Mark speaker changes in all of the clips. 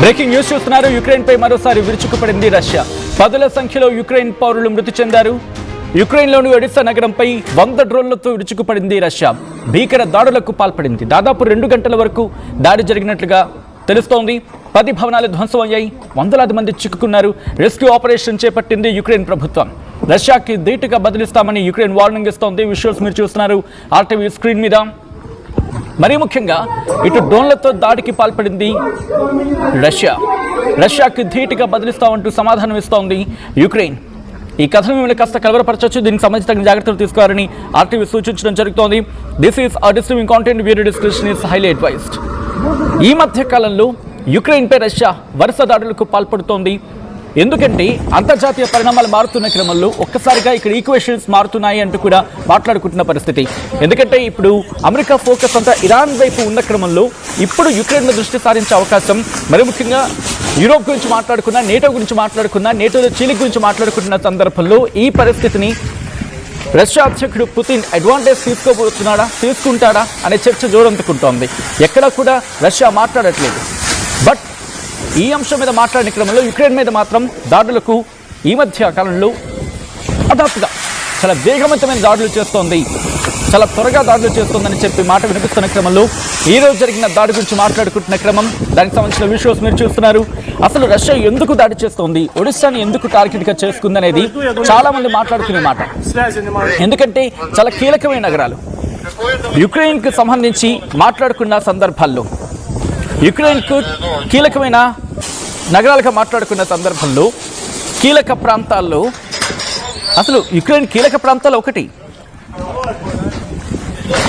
Speaker 1: Breaking news చూస్తున్నారు. Ukraine పై మరోసారి విరుచుకుపడింది Russia. పదుల సంఖ్యలో యుక్రెయిన్ పౌరులు మృతి చెందారు. యుక్రెయిన్లోని ఒడిశా నగరంపై 100 డ్రోన్లతో విరుచుకుపడింది రష్యా. భీకర దాడులకు పాల్పడింది. దాదాపు 2 గంటల వరకు దాడి జరిగినట్లుగా తెలుస్తోంది. 10 భవనాలు ధ్వంసం అయ్యాయి. వందలాది మంది చిక్కుకున్నారు. రెస్క్యూ ఆపరేషన్ చేపట్టింది యుక్రెయిన్ ప్రభుత్వం. రష్యాకి ధీటుగా బదిలిస్తామని యుక్రెయిన్ వార్నింగ్ ఇస్తోంది. విజువల్స్ మీరు చూస్తున్నారు ఆర్టీవీ స్క్రీన్ మీద. మరీ ముఖ్యంగా ఇటు డ్రోన్లతో దాడికి పాల్పడింది రష్యాకి ధీటుగా బదిలిస్తామంటూ సమాధానం ఇస్తోంది యుక్రెయిన్. ఈ కథను మిమ్మల్ని కాస్త కలవరపరచవచ్చు. దీనికి సంబంధించి తగిన జాగ్రత్తలు తీసుకోవాలని ఆర్టీవీ సూచించడం జరుగుతోంది. This is a disturbing content. Video description is highly advised. ఈ మధ్య కాలంలో యుక్రెయిన్పై రష్యా వరుస దాడులకు పాల్పడుతోంది. ఎందుకంటే అంతర్జాతీయ పరిణామాలు మారుతున్న క్రమంలో ఒక్కసారిగా ఇక్కడ ఈక్వేషన్స్ మారుతున్నాయి అంటూ కూడా మాట్లాడుకుంటున్న పరిస్థితి. ఎందుకంటే ఇప్పుడు అమెరికా ఫోకస్ అంతా ఇరాన్ వైపు ఉన్న క్రమంలో ఇప్పుడు యుక్రెయిన్ దృష్టి సారించే అవకాశం, మరి ముఖ్యంగా యూరోప్ గురించి మాట్లాడుకున్నా, నేటో గురించి మాట్లాడుకున్నా, నేటోలో చీలీ గురించి మాట్లాడుకుంటున్న సందర్భంలో ఈ పరిస్థితిని రష్యా అధ్యక్షుడు పుతిన్ అడ్వాంటేజ్ తీసుకుంటాడా అనే చర్చ జోరందుకుంటోంది. ఎక్కడా కూడా రష్యా మాట్లాడట్లేదు. బట్ ఈ అంశం మీద మాట్లాడిన క్రమంలో యుక్రెయిన్ మీద మాత్రం దాడులకు ఈ మధ్య కాలంలో హఠాత్తుగా చాలా వేగవంతమైన దాడులు చేస్తోంది, చాలా త్వరగా దాడులు చేస్తోందని చెప్పి మాట వినిపిస్తున్న క్రమంలో ఈరోజు జరిగిన దాడి గురించి మాట్లాడుకుంటున్న క్రమం, దానికి సంబంధించిన విజువల్స్ మీరు చూస్తున్నారు. అసలు రష్యా ఎందుకు దాడి చేస్తోంది, ఒడిశాని ఎందుకు టార్గెట్గా చేసుకుందనేది చాలా మంది మాట్లాడుకునే మాట. ఎందుకంటే చాలా కీలకమైన నగరాలు యుక్రెయిన్కు సంబంధించి మాట్లాడుకున్న సందర్భాల్లో, యుక్రెయిన్కు కీలకమైన నగరాలుగా మాట్లాడుకున్న సందర్భంలో కీలక ప్రాంతాల్లో, అసలు యుక్రెయిన్ కీలక ప్రాంతాలు ఒకటి,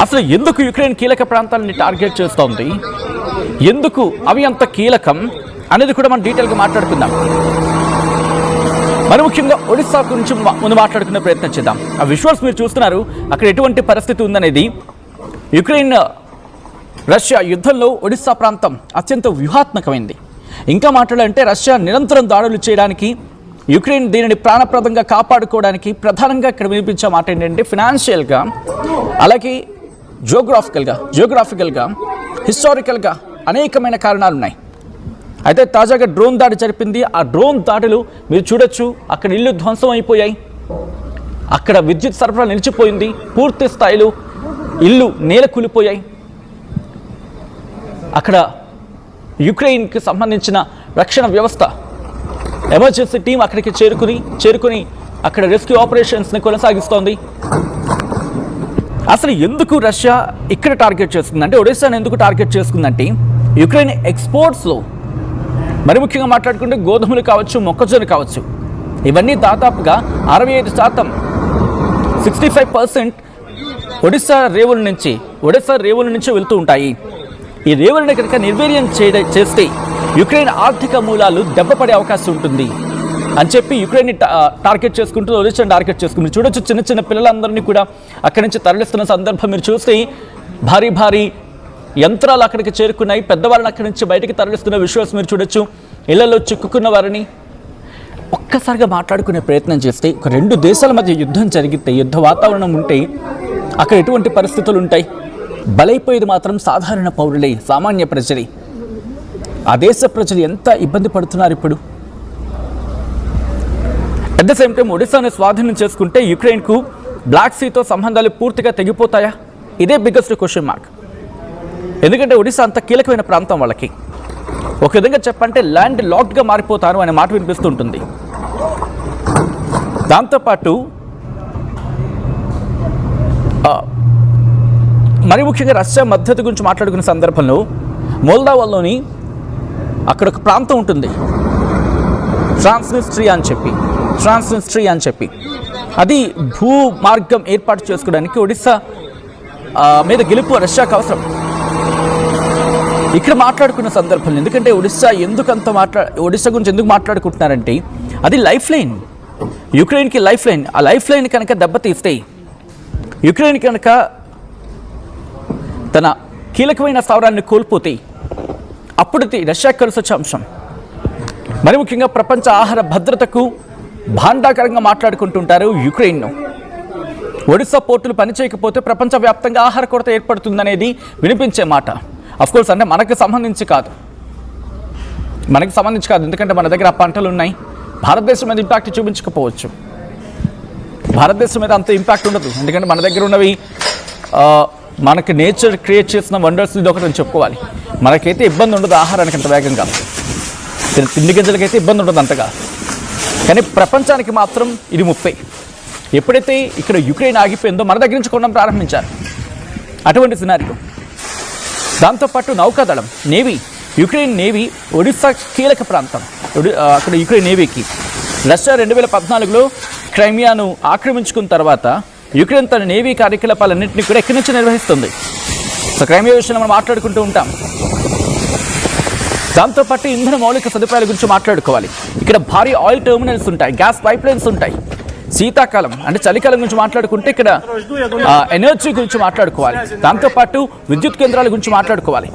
Speaker 1: అసలు ఎందుకు యుక్రెయిన్ కీలక ప్రాంతాలని టార్గెట్ చేస్తోంది, ఎందుకు అవి అంత కీలకం అనేది కూడా మనం డీటెయిల్గా మాట్లాడుకుందాం. మరి ముఖ్యంగా ఒడిశా గురించి ముందు మాట్లాడుకునే ప్రయత్నం చేద్దాం. ఆ విజువల్స్ మీరు చూస్తున్నారు. అక్కడ ఎటువంటి పరిస్థితి ఉందనేది. యుక్రెయిన్ రష్యా యుద్ధంలో ఒడిశా ప్రాంతం అత్యంత వ్యూహాత్మకమైంది. ఇంకా మాట్లాడాలంటే రష్యా నిరంతరం దాడులు చేయడానికి, యుక్రెయిన్ దీనిని ప్రాణప్రదంగా కాపాడుకోవడానికి ప్రధానంగా ఇక్కడ వినిపించే మాట ఏంటంటే ఫినాన్షియల్గా, అలాగే జియోగ్రాఫికల్గా, హిస్టారికల్గా అనేకమైన కారణాలు ఉన్నాయి. అయితే తాజాగా డ్రోన్ దాడి జరిపింది. ఆ డ్రోన్ దాడులు మీరు చూడొచ్చు. అక్కడ ఇల్లు ధ్వంసం అయిపోయాయి, అక్కడ విద్యుత్ సరఫరా నిలిచిపోయింది, పూర్తి స్థాయిలో ఇల్లు నేల కూలిపోయాయి. అక్కడ యుక్రెయిన్కి సంబంధించిన రక్షణ వ్యవస్థ ఎమర్జెన్సీ టీం అక్కడికి చేరుకుని అక్కడ రెస్క్యూ ఆపరేషన్స్ని కొనసాగిస్తోంది. అసలు ఎందుకు రష్యా ఇక్కడ టార్గెట్ చేస్తుందంటే, ఒడిశాను ఎందుకు టార్గెట్ చేసుకుందంటే, యుక్రెయిన్ ఎక్స్పోర్ట్స్లో మరి ముఖ్యంగా మాట్లాడుకుంటే గోధుమలు కావచ్చు, మొక్కజొన్న కావచ్చు, ఇవన్నీ దాదాపుగా 65%, 65% ఒడిశా రేవుల నుంచి వెళ్తూ ఉంటాయి. ఈ రేవులను కనుక నిర్వీర్యం చేస్తే యుక్రెయిన్ ఆర్థిక మూలాలు దెబ్బపడే అవకాశం ఉంటుంది అని చెప్పి యుక్రెయిన్ టార్గెట్ చేసుకుంటూ ఒడిశాను టార్గెట్ చేసుకుంటుంది. చూడొచ్చు, చిన్న చిన్న పిల్లలందరినీ కూడా అక్కడి నుంచి తరలిస్తున్న సందర్భం మీరు చూస్తే భారీ యంత్రాలు అక్కడికి చేరుకున్నాయి. పెద్దవాళ్ళని అక్కడి నుంచి బయటికి తరలిస్తున్న విజువల్స్ మీరు చూడొచ్చు. ఇళ్లలో చిక్కుకున్న వారిని ఒక్కసారిగా మాట్లాడుకునే ప్రయత్నం చేస్తే, ఒక 2 దేశాల మధ్య యుద్ధం జరిగితే, యుద్ధ వాతావరణం ఉంటే అక్కడ ఎటువంటి పరిస్థితులు ఉంటాయి? బలైపోయేది మాత్రం సాధారణ పౌరులే, సామాన్య ప్రజలే. ఆ దేశ ప్రజలు ఎంత ఇబ్బంది పడుతున్నారు ఇప్పుడు. అట్ ద సేమ్ టైం ఒడిశాను స్వాధీనం చేసుకుంటే యుక్రెయిన్కు బ్లాక్ సీతో సంబంధాలు పూర్తిగా తెగిపోతాయా? ఇదే బిగ్గెస్ట్ క్వశ్చన్ మార్క్. ఎందుకంటే ఒడిశా అంత కీలకమైన ప్రాంతం వాళ్ళకి. ఒక విధంగా చెప్పంటే ల్యాండ్ లాక్డ్గా మారిపోతారు అనే మాట వినిపిస్తుంటుంది. దాంతోపాటు మరి ముఖ్యంగా రష్యా మద్దతు గురించి మాట్లాడుకునే సందర్భంలో మోల్దావాలోని అక్కడ ఒక ప్రాంతం ఉంటుంది, ట్రాన్స్నిస్ట్రియా అని చెప్పి అది భూ మార్గం ఏర్పాటు చేసుకోవడానికి ఒడిశా మీద గెలుపు రష్యాకు అవసరం. ఇక్కడ మాట్లాడుకున్న సందర్భంలో, ఎందుకంటే ఒడిశా గురించి ఎందుకు మాట్లాడుకుంటున్నారంటే అది లైఫ్ లైన్, యుక్రెయిన్కి లైఫ్ లైన్. ఆ లైఫ్ లైన్ కనుక దెబ్బతీస్తే, యుక్రెయిన్ కనుక తన కీలకమైన స్థావరాన్ని కోల్పోతే అప్పుడు రష్యాకి కలిసి వచ్చే అంశం. మరి ముఖ్యంగా ప్రపంచ ఆహార భద్రతకు భాండాకరంగా మాట్లాడుకుంటుంటారు యుక్రెయిన్ను. ఒడిశా పోర్టులు పనిచేయకపోతే ప్రపంచవ్యాప్తంగా ఆహార కొరత ఏర్పడుతుందనేది వినిపించే మాట. అఫ్కోర్స్ అంటే మనకు సంబంధించి కాదు, మనకి సంబంధించి కాదు, ఎందుకంటే మన దగ్గర ఆ పంటలు ఉన్నాయి. భారతదేశం మీద ఇంపాక్ట్ చూపించకపోవచ్చు, భారతదేశం మీద అంత ఇంపాక్ట్ ఉండదు, ఎందుకంటే మన దగ్గర ఉన్నవి మనకి నేచర్ క్రియేట్ చేసిన వండర్స్ ఇది ఒకటి అని చెప్పుకోవాలి. మనకైతే ఇబ్బంది ఉండదు ఆహారానికి అంత వేగంగా, తిండి గింజలకైతే ఇబ్బంది ఉండదు అంతగా. కానీ ప్రపంచానికి మాత్రం ఇది ముప్పై. ఎప్పుడైతే ఇక్కడ యుక్రెయిన్ ఆగిపోయిందో మన దగ్గర నుంచి కొనడం ప్రారంభించారు, అటువంటి సినారియో. దాంతోపాటు నౌకాదళం, నేవీ, యుక్రెయిన్ నేవీ ఒడిశా కీలక ప్రాంతం. అక్కడ యుక్రెయిన్ నేవీకి రష్యా 2014లో క్రైమియాను ఆక్రమించుకున్న తర్వాత యుక్రెయిన్ తన నేవీ కార్యకలాపాలన్నింటినీ కూడా ఎక్కడి నుంచి నిర్వహిస్తుంది. సో క్రైమియా విషయంలో మనం మాట్లాడుకుంటూ ఉంటాం. దాంతోపాటు ఇంధన మౌలిక సదుపాయాల గురించి మాట్లాడుకోవాలి. ఇక్కడ భారీ ఆయిల్ టెర్మినల్స్ ఉంటాయి, గ్యాస్ పైప్ లైన్స్ ఉంటాయి. శీతాకాలం అంటే చలికాలం గురించి మాట్లాడుకుంటే ఇక్కడ ఎనర్జీ గురించి మాట్లాడుకోవాలి. దాంతోపాటు విద్యుత్ కేంద్రాల గురించి మాట్లాడుకోవాలి.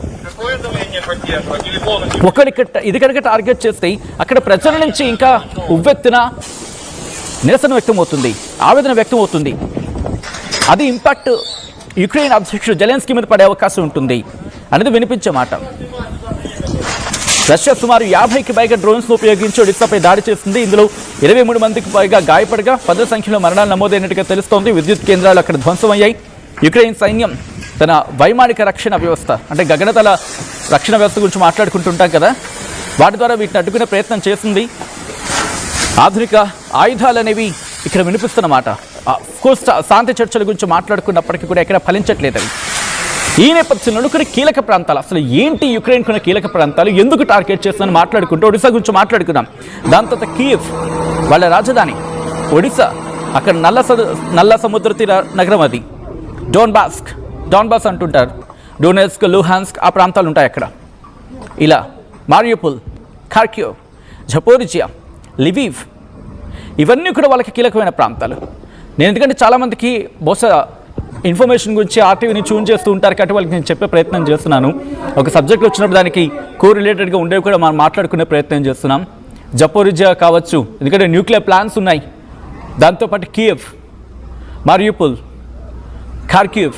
Speaker 1: ఇది కనుక టార్గెట్ చేస్తే అక్కడ ప్రజల నుంచి ఇంకా ఉవ్వెత్తున నిరసన వ్యక్తమవుతుంది, ఆవేదన వ్యక్తమవుతుంది. అది ఇంపాక్ట్ యుక్రెయిన్ అధ్యక్షుడు జెలెన్స్కీ మీద పడే అవకాశం ఉంటుంది అనేది వినిపించే మాట. రష్యా సుమారు 50కి పైగా డ్రోన్స్ ఉపయోగించి ఒడిశాపై దాడి చేసింది. ఇందులో 23 మందికి పైగా గాయపడగా 10 సంఖ్యలో మరణాలు నమోదైనట్టుగా తెలుస్తోంది. విద్యుత్ కేంద్రాలు అక్కడ ధ్వంసమయ్యాయి. యుక్రెయిన్ సైన్యం తన వైమానిక రక్షణ వ్యవస్థ అంటే గగనతల రక్షణ వ్యవస్థ గురించి మాట్లాడుకుంటుంటాం కదా, వాటి ద్వారా వీటిని అడ్డుకునే ప్రయత్నం చేసింది. ఆధునిక ఆయుధాలు అనేవి ఇక్కడ వినిపిస్తున్నమాట. కోర్స్ శాంతి చర్చల గురించి మాట్లాడుకున్నప్పటికీ కూడా ఎక్కడ ఫలించట్లేదు అవి. ఈ నేపథ్యంలో కొన్ని కీలక ప్రాంతాలు, అసలు ఏంటి యుక్రెయిన్ కొన్న కీలక ప్రాంతాలు, ఎందుకు టార్గెట్ చేస్తుందని మాట్లాడుకుంటూ ఒడిశా గురించి మాట్లాడుకున్నాం. దాని తర్వాత కీవ్ వాళ్ళ రాజధాని ఒడిశా, అక్కడ నల్ల సముద్ర తీర నగరం అది. డోన్బాస్ అంటుంటారు, డోనెట్స్క్, లుహాన్స్క్ ఆ ప్రాంతాలు ఉంటాయి అక్కడ. ఇలా మారియోపోల్, ఖార్కివ్, జపోరిజియా, లివివ్ ఇవన్నీ కూడా వాళ్ళకి కీలకమైన ప్రాంతాలు. నేను ఎందుకంటే చాలామందికి బహుశా ఇన్ఫర్మేషన్ గురించి ఆర్టీవీని ట్యూన్ చేస్తూ ఉంటారు కాబట్టి వాళ్ళకి నేను చెప్పే ప్రయత్నం చేస్తున్నాను. ఒక సబ్జెక్ట్ వచ్చినప్పుడు దానికి కోరిలేటెడ్గా ఉండేవి కూడా మనం మాట్లాడుకునే ప్రయత్నం చేస్తున్నాం. జపోరిజియా కావచ్చు, ఎందుకంటే న్యూక్లియర్ ప్లాంట్స్ ఉన్నాయి. దాంతోపాటు కీవ్, మారియోపోల్, ఖార్కివ్,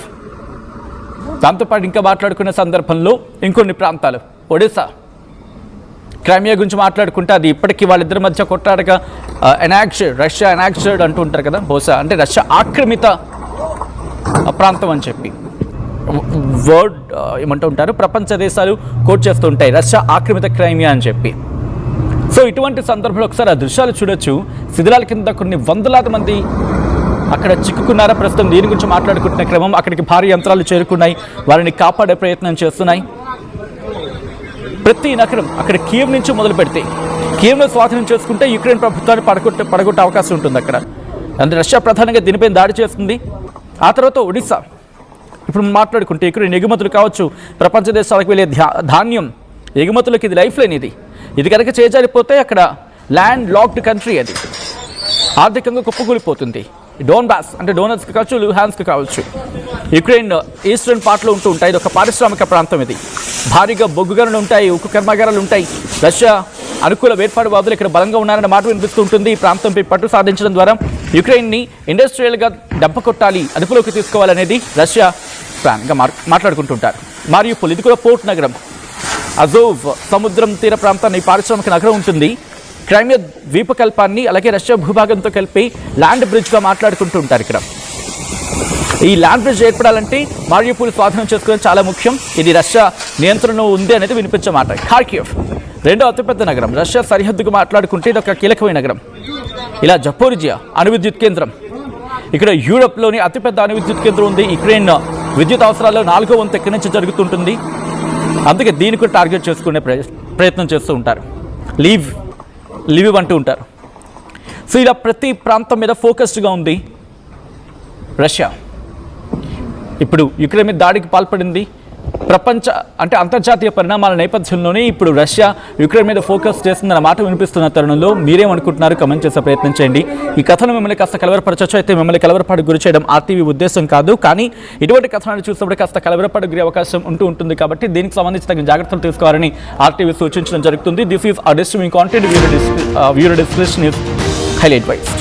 Speaker 1: దాంతోపాటు ఇంకా మాట్లాడుకునే సందర్భంలో ఇంకొన్ని ప్రాంతాలు ఒడిశా, క్రైమియా గురించి మాట్లాడుకుంటే అది ఇప్పటికీ వాళ్ళిద్దరి మధ్య కొట్టాడగా రష్యా ఎనాక్స్డ్ అంటూ ఉంటారు కదా, బహుశా అంటే రష్యా ఆక్రమిత ప్రాంతం అని చెప్పి వర్డ్ ఏమంటూ ఉంటారు, ప్రపంచ దేశాలు కోట్ చేస్తూ ఉంటాయి రష్యా ఆక్రమిత క్రైమియా అని చెప్పి. సో ఇటువంటి సందర్భంలో ఒకసారి ఆ దృశ్యాలు చూడొచ్చు. శిథిలాల కింద కొన్ని వందలాది మంది అక్కడ చిక్కుకున్నారా. ప్రస్తుతం దీని గురించి మాట్లాడుకుంటున్న క్రమం, అక్కడికి భారీ యంత్రాలు చేరుకున్నాయి, వారిని కాపాడే ప్రయత్నం చేస్తున్నాయి. ప్రతి నగరం అక్కడ కీవ్ నుంచి మొదలు పెడితే కీవ్ను స్వాధీనం చేసుకుంటే యుక్రెయిన్ ప్రభుత్వాన్ని పడగొట్టే అవకాశం ఉంటుంది అక్కడ. అంటే రష్యా ప్రధానంగా దీనిపై దాడి చేస్తుంది. ఆ తర్వాత ఒడిశా, ఇప్పుడు మాట్లాడుకుంటే యుక్రెయిన్ ఎగుమతులు కావచ్చు, ప్రపంచ దేశాలకు వెళ్ళే ధాన్యం ఎగుమతులకు ఇది లైఫ్ లైన్. ఇది కనుక చేజారిపోతే అక్కడ ల్యాండ్ లాక్డ్ కంట్రీ, అది ఆర్థికంగా కుప్పకూలిపోతుంది. డోన్బాస్ అంటే డోనెట్స్క్ కావచ్చు, లుహాన్స్క్ కావచ్చు, యుక్రెయిన్ ఈస్టర్న్ పార్ట్లో ఉంటూ ఉంటాయి. ఇది ఒక పారిశ్రామిక ప్రాంతం. ఇది భారీగా బొగ్గు గనులు ఉంటాయి, ఉక్కు కర్మాగారాలు ఉంటాయి. రష్యా అనుకూల వేర్పాటువాదులు ఇక్కడ బలంగా ఉన్నారన్న మాట వినిపిస్తూ ఉంటుంది. ఈ ప్రాంతంపై పట్టు సాధించడం ద్వారా యుక్రెయిన్ని ఇండస్ట్రియల్గా దెబ్బ కొట్టాలి, అదుపులోకి తీసుకోవాలనేది రష్యా ప్లాన్గా మాట్లాడుకుంటుంటారు. మారియోపోల్ ఇది కూడా పోర్ట్ నగరం. అజోవ్ సముద్రం తీర ప్రాంతాన్ని పారిశ్రామిక నగరం ఉంటుంది. క్రైమియా ద్వీపకల్పాన్ని అలాగే రష్యా భూభాగంతో కలిపి ల్యాండ్ బ్రిడ్జ్గా మాట్లాడుకుంటూ ఉంటారు. ఇక్కడ ఈ ల్యాండ్ బ్రిడ్జ్ ఏర్పడాలంటే మారియోపోల్ స్వాధీనం చేసుకోవడం చాలా ముఖ్యం. ఇది రష్యా నియంత్రణలో ఉంది అనేది వినిపించే మాట. ఖార్కివ్ రెండో అతిపెద్ద నగరం, రష్యా సరిహద్దుకు మాట్లాడుకుంటే ఇది ఒక కీలకమైన నగరం. ఇలా జపోరిజియా అణు విద్యుత్ కేంద్రం, ఇక్కడ యూరప్లోని అతిపెద్ద అణు విద్యుత్ కేంద్రం ఉంది. యుక్రెయిన్ విద్యుత్ అవసరాల్లో 4వ వంతు ఎక్కడి నుంచి జరుగుతుంటుంది, అందుకే దీన్ని కూడా టార్గెట్ చేసుకునే ప్రయత్నం చేస్తూ ఉంటారు. లివివ్ అంటూ ఉంటారు. సో ఇలా ప్రతి ప్రాంతం మీద ఫోకస్డ్గా ఉంది రష్యా. ఇప్పుడు యుక్రెయిన్ మీద దాడికి పాల్పడింది. అంతర్జాతీయ పరిణామాల నేపథ్యంలోనే ఇప్పుడు రష్యా యుక్రెయిన్ మీద ఫోకస్ చేస్తుందన్న మాట వినిపిస్తున్న తరుణంలో మీరేమనుకుంటున్నారు కమెంట్ చేసే ప్రయత్నం చేయండి. ఈ కథను మిమ్మల్ని కాస్త కలవరపరచచ్చు, అయితే మిమ్మల్ని కలవరపాటు గురి చేయడం ఆర్టీవీ ఉద్దేశం కాదు. కానీ ఇటువంటి కథనాన్ని చూసినప్పుడు కాస్త కలవరపాటు గురి అవకాశం ఉంటుంది కాబట్టి దీనికి సంబంధించి తగిన జాగ్రత్తలు తీసుకోవాలని ఆర్టీవీ సూచించడం జరుగుతుంది. This is a distressing content. Viewer description is highly advised.